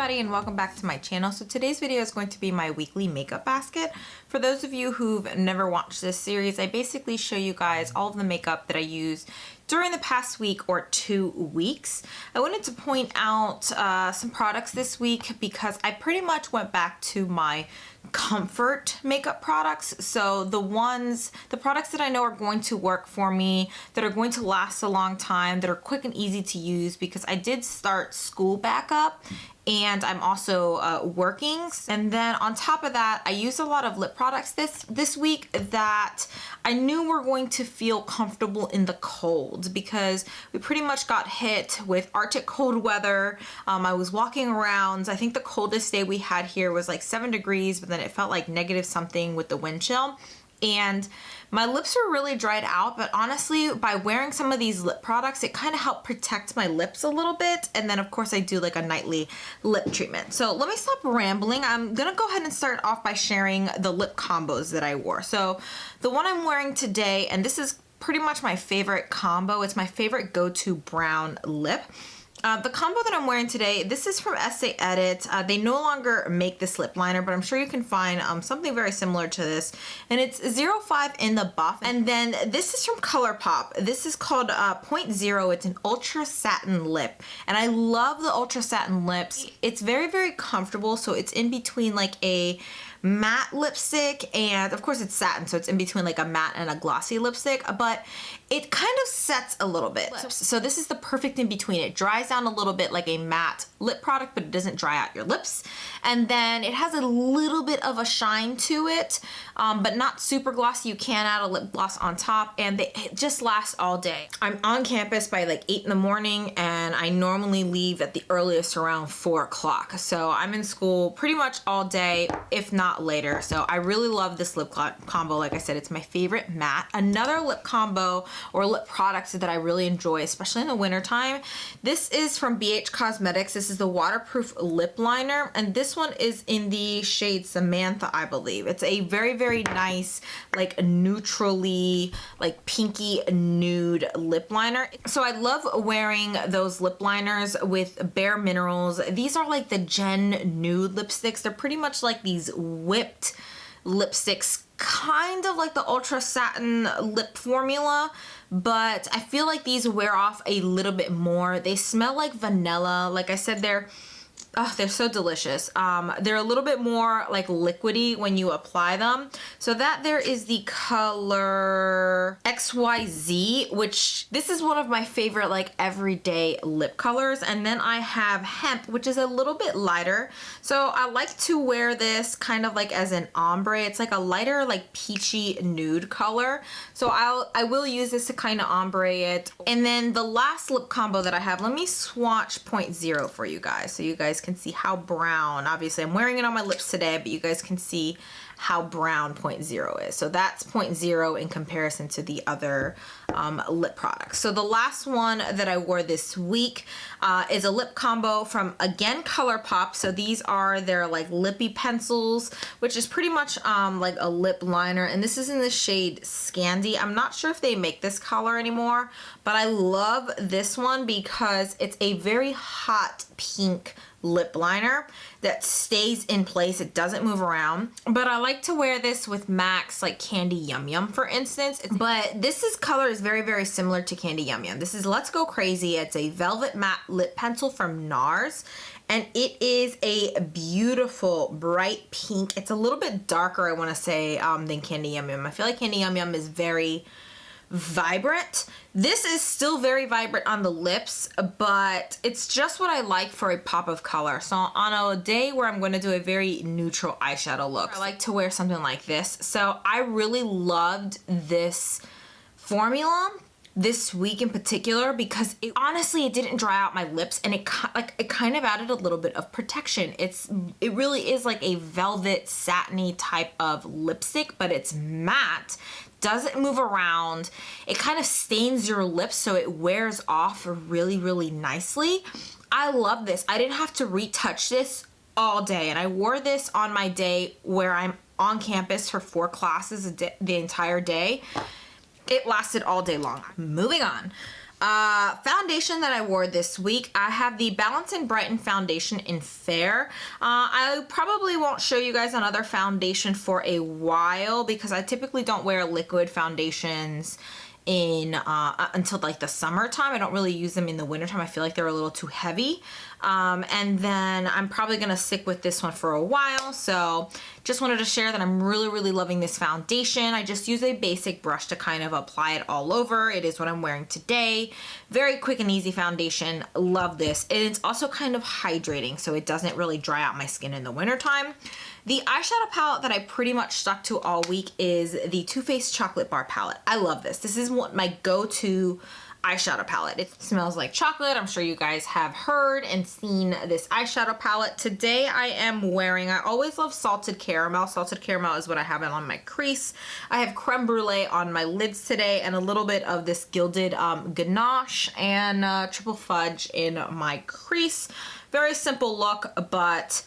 everybody and welcome back to my channel. So today's video is going to be my weekly makeup basket. For those of you who've never watched this series, I basically show you guys all of the makeup that I use during the past week or 2 weeks. I wanted to point out some products this week because I pretty much went back to my comfort makeup products. So the products that I know are going to work for me, that are going to last a long time, that are quick and easy to use, because I did start school back up and I'm also working. And then on top of that, I used a lot of lip products this week that I knew were going to feel comfortable in the cold, because we pretty much got hit with Arctic cold weather. I was walking around, I think the coldest day we had here was like 7 degrees, but then it felt like negative something with the wind chill. And my lips were really dried out, but honestly, by wearing some of these lip products, it kind of helped protect my lips a little bit. And then of course I do like a nightly lip treatment. So let me stop rambling. I'm gonna go ahead and start off by sharing the lip combos that I wore. So the one I'm wearing today, and this is pretty much my favorite combo, it's my favorite go-to brown lip. The combo that I'm wearing today, this is from Estee Edit. They no longer make this lip liner, but I'm sure you can find something very similar to this. And it's 05 in the buff. And then this is from Colourpop. This is called 0.0. It's an ultra satin lip. And I love the ultra satin lips. It's very, very comfortable. So it's in between like a matte lipstick, and of course it's satin, so it's in between like a matte and a glossy lipstick, but it kind of sets a little bit. So this is the perfect in between. It dries down a little bit like a matte lip product, but it doesn't dry out your lips. And then it has a little bit of a shine to it, but not super glossy. You can add a lip gloss on top, and it just lasts all day. I'm on campus by like 8 in the morning, and I normally leave at the earliest around 4 o'clock. So I'm in school pretty much all day, if not later. So I really love this lip combo. Like I said, it's my favorite matte. Another lip combo or lip products that I really enjoy, especially in the winter time, this is from BH Cosmetics. This is the waterproof lip liner, and this one is in the shade Samantha, I believe. It's a very, very nice, like neutrally, like pinky nude lip liner. So I love wearing those lip liners with Bare Minerals. These are like the Gen Nude lipsticks. They're pretty much like these whipped lipsticks, kind of like the ultra satin lip formula, but I feel like these wear off a little bit more. They smell like vanilla. Like I said, they're so delicious. They're a little bit more like liquidy when you apply them. So that there is the color XYZ, which this is one of my favorite like everyday lip colors. And then I have Hemp, which is a little bit lighter. So I like to wear this kind of like as an ombre. It's like a lighter, like peachy nude color. So I will use this to kind of ombre it. And then the last lip combo that I have, let me swatch 0.0 for you guys, so you guys can see how brown. Obviously I'm wearing it on my lips today, but you guys can see how brown 0.0 is. So that's 0.0 in comparison to the other lip products. So the last one that I wore this week is a lip combo from, again, Colourpop. So these are their like Lippie pencils, which is pretty much like a lip liner, and this is in the shade Scandy. I'm not sure if they make this color anymore, but I love this one because it's a very hot pink lip liner that stays in place. It doesn't move around, but I like to wear this with MAC's like Candy Yum Yum, for instance. But this color is very, very similar to Candy Yum Yum. This is Let's Go Crazy. It's a velvet matte lip pencil from Nars, and it is a beautiful bright pink. It's a little bit darker, I want to say, than Candy Yum Yum. I feel like Candy Yum Yum is very vibrant. This is still very vibrant on the lips, but it's just what I like for a pop of color. So on a day where I'm going to do a very neutral eyeshadow look, I like to wear something like this. So I really loved this formula this week in particular because honestly it didn't dry out my lips, and it kind of added a little bit of protection. It really is like a velvet satiny type of lipstick, but it's matte, doesn't move around. It kind of stains your lips, so it wears off really, really nicely. I love this. I didn't have to retouch this all day, and I wore this on my day where I'm on campus for 4 classes the entire day. It lasted all day long. Moving on. Foundation that I wore this week, I have the Balance and Brighten foundation in Fair. I probably won't show you guys another foundation for a while because I typically don't wear liquid foundations in until like the summertime. I don't really use them in the wintertime. I feel like they're a little too heavy. And then I'm probably gonna stick with this one for a while. So just wanted to share that I'm really loving this foundation. I just use a basic brush to kind of apply it all over. It is what I'm wearing today. Very quick and easy foundation. Love this. And it's also kind of hydrating, so it doesn't really dry out my skin in the wintertime. The eyeshadow palette that I pretty much stuck to all week is the Too Faced Chocolate Bar palette. I love this. This is what my go-to eyeshadow palette. It smells like chocolate. I'm sure you guys have heard and seen this eyeshadow palette. Today I am wearing, I always love Salted Caramel. Salted Caramel is what I have on my crease. I have Creme Brulee on my lids today and a little bit of this Gilded Ganache and Triple Fudge in my crease. Very simple look, but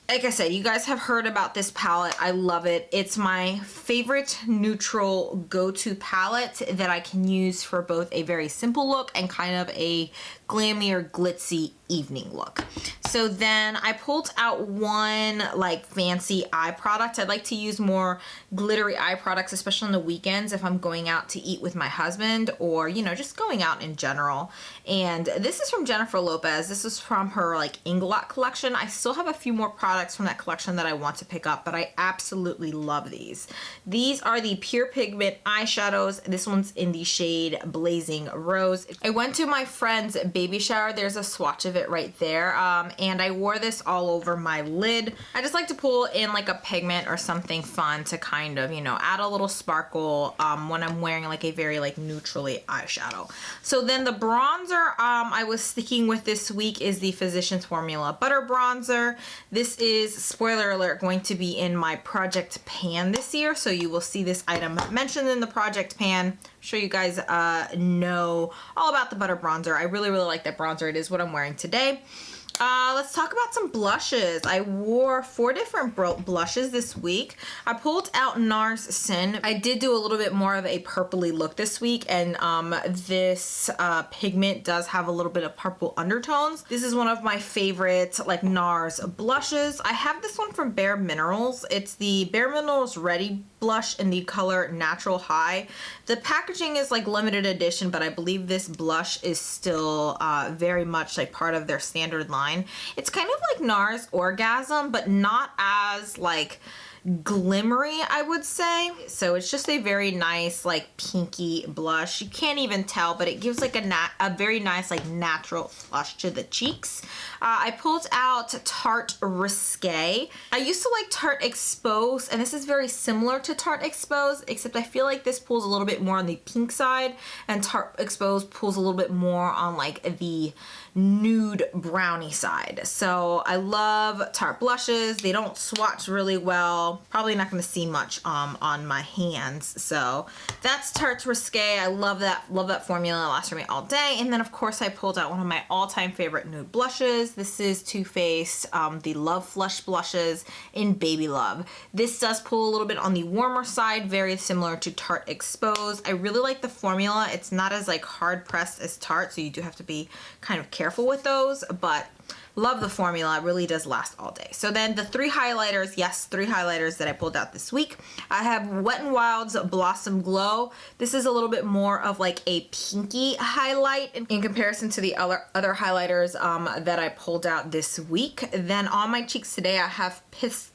like I said, you guys have heard about this palette. I love it. It's my favorite neutral go-to palette that I can use for both a very simple look and kind of a glammy or glitzy evening look. So then I pulled out one like fancy eye product. I like to use more glittery eye products, especially on the weekends if I'm going out to eat with my husband or, you know, just going out in general. And this is from Jennifer Lopez. This is from her like Inglot collection. I still have a few more products from that collection that I want to pick up, but I absolutely love these. These are the Pure Pigment eyeshadows. This one's in the shade Blazing Rose. I went to my friend's baby shower. There's a swatch of it right there. And I wore this all over my lid. I just like to pull in like a pigment or something fun to kind of, you know, add a little sparkle when I'm wearing like a very like neutrally eyeshadow. So then the bronzer I was sticking with this week is the Physicians Formula Butter Bronzer. This is, spoiler alert, going to be in my project pan this year. So you will see this item mentioned in the project pan. I'm sure you guys know all about the butter bronzer. I really like that bronzer. It is what I'm wearing today. Let's talk about some blushes. I wore 4 different blushes this week. I pulled out Nars Sin. I did do a little bit more of a purpley look this week, and this pigment does have a little bit of purple undertones. This is one of my favorite like Nars blushes. I have this one from Bare Minerals. It's the Bare Minerals Ready blush in the color Natural High. The packaging is like limited edition, but I believe this blush is still very much like part of their standard line. It's kind of like Nars Orgasm, but not as like glimmery, I would say. So it's just a very nice like pinky blush. You can't even tell, but it gives like a very nice like natural flush to the cheeks. I pulled out Tarte Risqué. I used to like Tarte Expose, and this is very similar to Tarte Expose, except I feel like this pulls a little bit more on the pink side, and Tarte Expose pulls a little bit more on like the nude brownie side. So I love Tarte blushes. They don't swatch really well. Probably not going to see much on my hands. So that's Tarte Risqué. I love that formula. It lasts for me all day. And then of course I pulled out one of my all-time favorite nude blushes. This is Too Faced, the Love Flush blushes in Baby Love. This does pull a little bit on the warmer side, very similar to Tarte Expose. I really like the formula. It's not as like hard pressed as Tarte, so you do have to be kind of careful with those, but love the formula. It really does last all day. So then the 3 highlighters, yes, 3 highlighters that I pulled out this week. I have Wet n Wild's Blossom Glow. This is a little bit more of like a pinky highlight in comparison to the other highlighters that I pulled out this week. Then on my cheeks today, I have PIXI's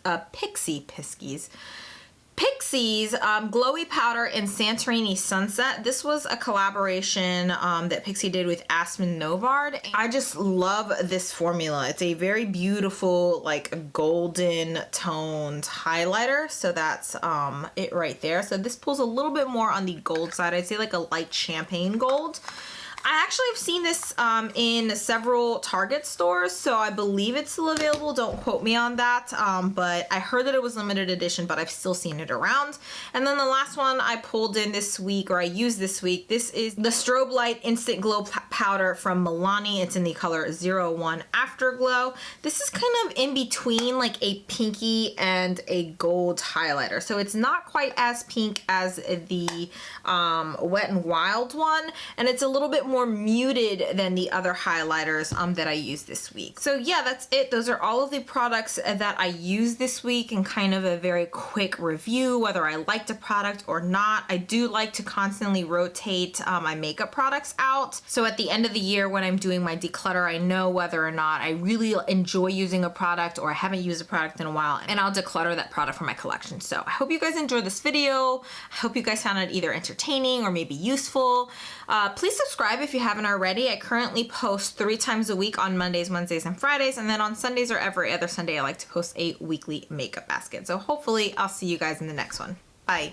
Glowy Powder in Santorini Sunset. This was a collaboration that PIXI did with Aspen Novard. I just love this formula. It's a very beautiful, like golden toned highlighter. So that's it right there. So this pulls a little bit more on the gold side. I'd say like a light champagne gold. I actually have seen this in several Target stores, so I believe it's still available. Don't quote me on that, but I heard that it was limited edition, but I've still seen it around. And then the last one I pulled in this week, or I used this week, this is the Strobe Light Instant Glow Powder from Milani. It's in the color 01 Afterglow. This is kind of in between like a pinky and a gold highlighter, so it's not quite as pink as the Wet n Wild one, and it's a little bit more muted than the other highlighters that I used this week. So yeah, that's it. Those are all of the products that I used this week, and kind of a very quick review, whether I liked a product or not. I do like to constantly rotate my makeup products out. So at the end of the year when I'm doing my declutter, I know whether or not I really enjoy using a product or I haven't used a product in a while, and I'll declutter that product from my collection. So I hope you guys enjoyed this video. I hope you guys found it either entertaining or maybe useful. Please subscribe if you haven't already. I currently post 3 times a week on Mondays, Wednesdays, and Fridays, and then on Sundays or every other Sunday I like to post a weekly makeup basket. So hopefully I'll see you guys in the next one. Bye.